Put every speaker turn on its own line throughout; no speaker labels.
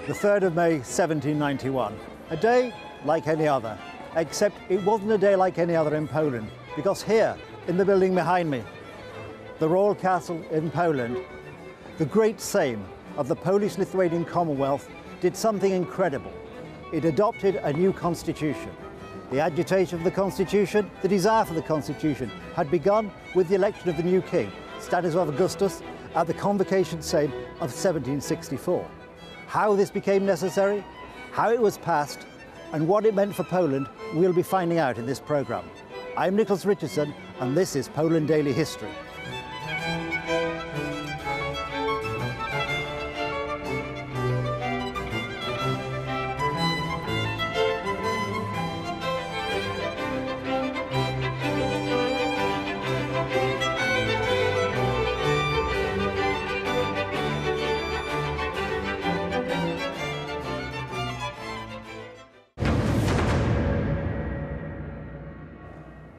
The 3rd of May, 1791. A day like any other, except it wasn't a day like any other in Poland, because here, in the building behind me, the Royal Castle in Poland, the great Sejm of the Polish-Lithuanian Commonwealth did something incredible. It adopted a new constitution. The agitation for the constitution, the desire for the constitution, had begun with the election of the new king, Stanislaw Augustus, at the Convocation Sejm of 1764. How this became necessary, how it was passed, and what it meant for Poland, we'll be finding out in this programme. I'm Nicholas Richardson, and this is Poland Daily History.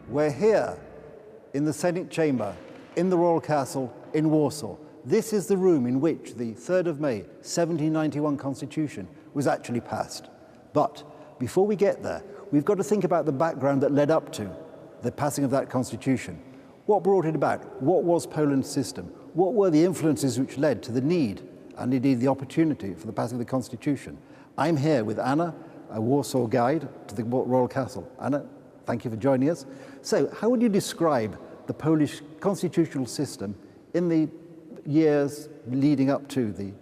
We're here in the Senate chamber, in the Royal Castle in Warsaw. This is the room in which the 3rd of May 1791 Constitution was actually passed. But before we get there, we've got to think about the background that led up to the passing of that Constitution. What brought it about? What was Poland's system? What were the influences which led to the need and indeed the opportunity for the passing of the Constitution? I'm here with Anna, a Warsaw guide to the Royal Castle. Anna, thank you for joining us. So, how would you describe the Polish constitutional system in the years leading up to the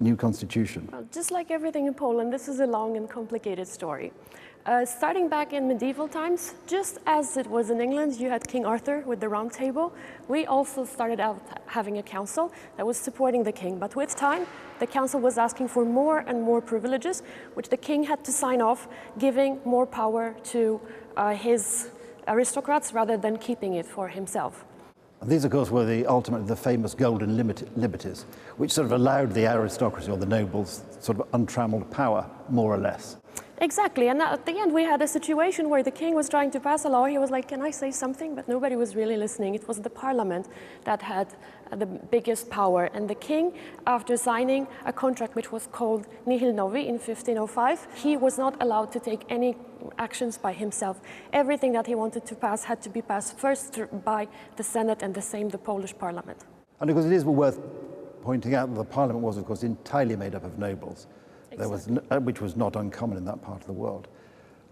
new constitution?
Well, just like everything in Poland, this is a long and complicated story. Starting back in medieval times, just as it was in England, you had King Arthur with the Round Table. We also started out having a council that was supporting the king. But with time, the council was asking for more and more privileges, which the king had to sign off, giving more power to his aristocrats rather than keeping it for himself.
And these, of course, were the famous golden liberties, which sort of allowed the aristocracy or the nobles sort of untrammeled power, more or less.
Exactly, and at the end we had a situation where the king was trying to pass a law. He was like, can I say something? But nobody was really listening. It was the parliament that had the biggest power. And the king, after signing a contract which was called Nihil Novi in 1505, he was not allowed to take any actions by himself. Everything that he wanted to pass had to be passed first by the Senate and the same, the Polish parliament. And
because it is worth pointing out that the parliament was, of course, entirely made up of nobles. Exactly. Which was not uncommon in that part of the world.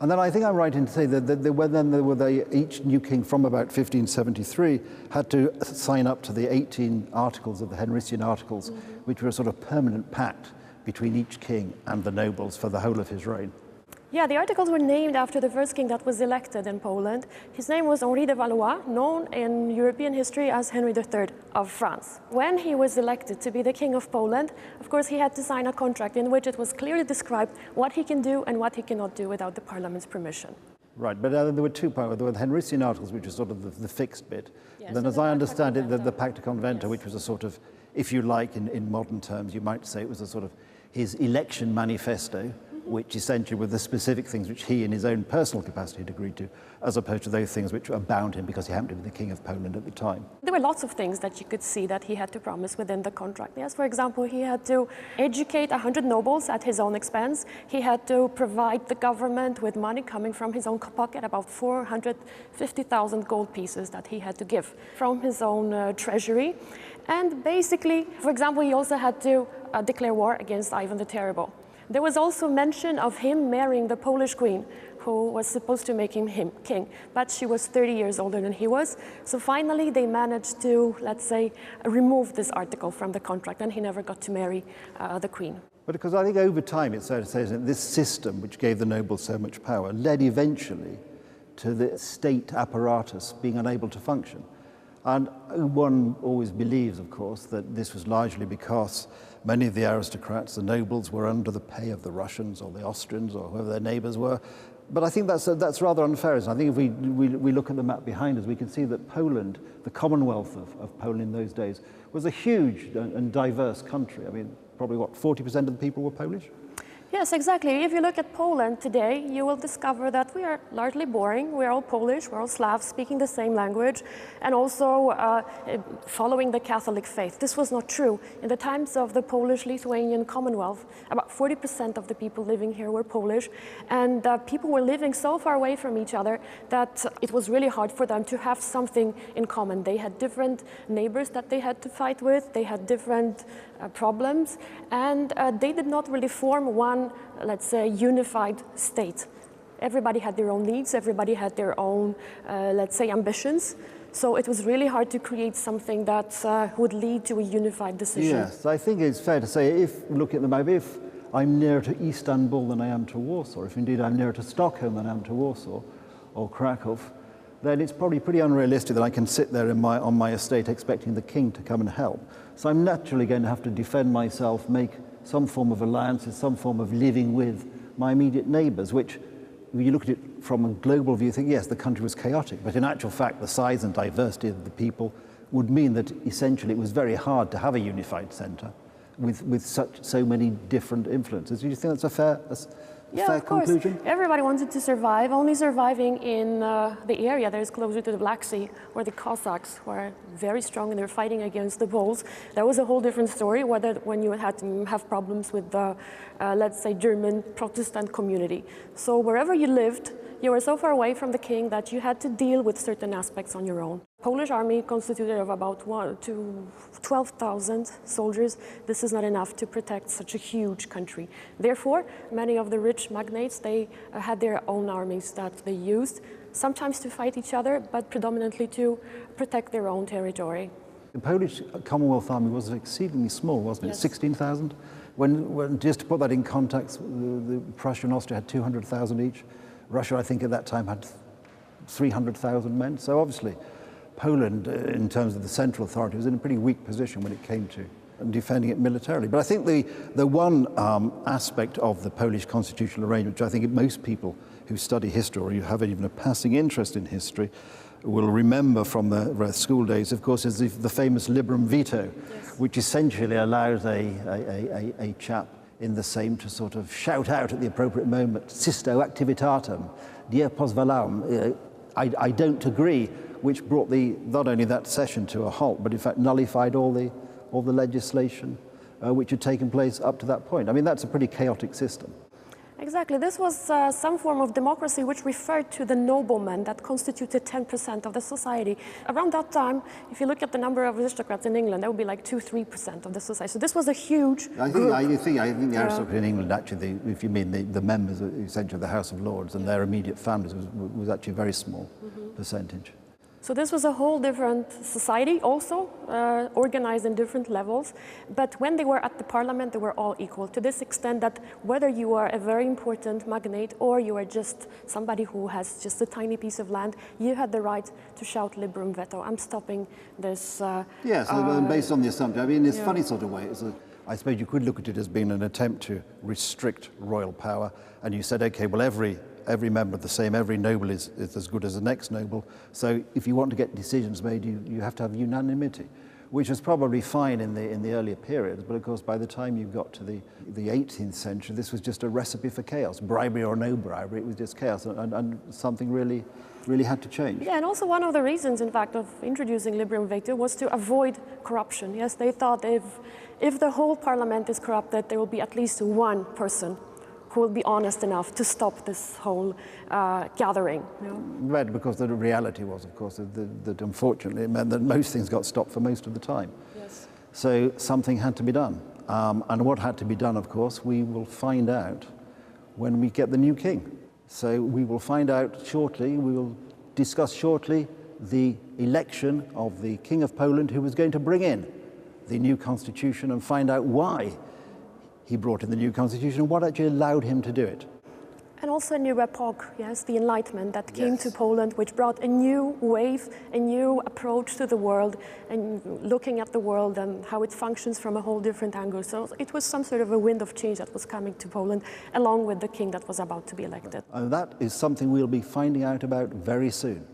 And then I think I'm right in to say that each new king from about 1573 had to sign up to the 18 articles of the Henrician Articles, which were a sort of permanent pact between each king and the nobles for the whole of his reign.
Yeah, the articles were named after the first king that was elected in Poland. His name was Henri de Valois, known in European history as Henry III of France. When he was elected to be the king of Poland, of course he had to sign a contract in which it was clearly described what he can do and what he cannot do without the parliament's permission.
Right, but there were two parts. There were the Henrician Articles, which was sort of the fixed bit. Yes, then, as I understand it, the Pacta Conventa, yes, which was a sort of, if you like, in modern terms, you might say it was a sort of his election manifesto, which essentially were the specific things which he in his own personal capacity had agreed to, as opposed to those things which bound him because he happened to be the king of Poland at the time.
There were lots of things that you could see that he had to promise within the contract. Yes, for example, he had to educate 100 nobles at his own expense. He had to provide the government with money coming from his own pocket, about 450,000 gold pieces that he had to give from his own treasury. And basically, for example, he also had to declare war against Ivan the Terrible. There was also mention of him marrying the Polish queen, who was supposed to make him king, but she was 30 years older than he was. So finally they managed to, let's say, remove this article from the contract, and he never got to marry the queen.
But because I think over time, it's fair to say that this system, which gave the nobles so much power, led eventually to the state apparatus being unable to function. And one always believes, of course, that this was largely because many of the aristocrats, the nobles, were under the pay of the Russians or the Austrians or whoever their neighbors were. But I think that's rather unfair. I think if we look at the map behind us, we can see that Poland, the Commonwealth of Poland in those days, was a huge and diverse country. I mean, probably, 40% of the people were Polish?
Yes, exactly. If you look at Poland today, you will discover that we are largely boring. We're all Polish, we're all Slavs, speaking the same language, and also following the Catholic faith. This was not true. In the times of the Polish-Lithuanian Commonwealth, about 40% of the people living here were Polish, and people were living so far away from each other that it was really hard for them to have something in common. They had different neighbors that they had to fight with, they had different problems, and they did not really form one, let's say, unified state. Everybody had their own needs, everybody had their own, let's say, ambitions. So it was really hard to create something that would lead to a unified decision.
Yes, I think it's fair to say, if, look at the map, if I'm nearer to Istanbul than I am to Warsaw, if indeed I'm nearer to Stockholm than I am to Warsaw or Krakow, then it's probably pretty unrealistic that I can sit there on my estate expecting the king to come and help. So I'm naturally going to have to defend myself, make some form of alliances, some form of living with my immediate neighbours, which, when you look at it from a global view, you think, yes, the country was chaotic, but in actual fact, the size and diversity of the people would mean that essentially it was very hard to have a unified centre with so many different influences. Do you think that's a fair conclusion?
Everybody wanted to survive, only surviving in the area that is closer to the Black Sea, where the Cossacks were very strong and they're fighting against the Poles. That was a whole different story, when you had to have problems with the, let's say, German Protestant community. So wherever you lived, you were so far away from the king that you had to deal with certain aspects on your own. Polish army constituted of about 12,000 soldiers. This is not enough to protect such a huge country. Therefore, many of the rich magnates, they had their own armies that they used, sometimes to fight each other, but predominantly to protect their own territory.
The Polish Commonwealth Army was exceedingly small, wasn't it?
Yes.
16,000? When, just to put that in context, the Prussia and Austria had 200,000 each. Russia, I think, at that time had 300,000 men. So obviously, Poland, in terms of the central authority, was in a pretty weak position when it came to defending it militarily. But I think the one aspect of the Polish constitutional arrangement, which I think most people who study history, or who have even a passing interest in history, will remember from their school days, of course, is the famous liberum veto, yes, which essentially allows a chap in the Sejm to sort of shout out at the appropriate moment, "Sisto activitatem, die pozwalam," I don't agree, which brought not only that session to a halt, but in fact nullified all the legislation which had taken place up to that point. I mean, that's a pretty chaotic system.
Exactly. This was some form of democracy which referred to the noblemen that constituted 10% of the society. Around that time, if you look at the number of aristocrats in England, that would be like 2-3% of the society. So this was a huge group. I think the
aristocrats in England, actually, if you mean the members, essentially, of the House of Lords and their immediate families, was actually a very small percentage.
So this was a whole different society, also organized in different levels. But when they were at the parliament, they were all equal, to this extent that whether you are a very important magnate or you are just somebody who has just a tiny piece of land, you had the right to shout liberum veto. I'm stopping this.
Yes, based on the assumption. I mean, it's a funny sort of way. I suppose you could look at it as being an attempt to restrict royal power. And you said, okay, well, every member of the Sejm, every noble is as good as the next noble. So if you want to get decisions made, you have to have unanimity, which was probably fine in the earlier periods. But of course, by the time you got to the 18th century, this was just a recipe for chaos. Bribery or no bribery, it was just chaos, and something really had to change.
Yeah, and also one of the reasons, in fact, of introducing liberum veto was to avoid corruption. Yes, they thought if the whole parliament is corrupted, there will be at least one person who will be honest enough to stop this whole gathering.
Right, because the reality was, of course, that unfortunately it meant that most things got stopped for most of the time.
Yes.
So something had to be done. And what had to be done, of course, we will find out when we get the new king. So we will find out shortly, we will discuss shortly the election of the King of Poland, who was going to bring in the new constitution, and find out why he brought in the new constitution and what actually allowed him to do it.
And also a new epoch, yes, the Enlightenment that came to Poland, which brought a new wave, a new approach to the world, and looking at the world and how it functions from a whole different angle. So it was some sort of a wind of change that was coming to Poland, along with the king that was about to be elected.
And that is something we'll be finding out about very soon.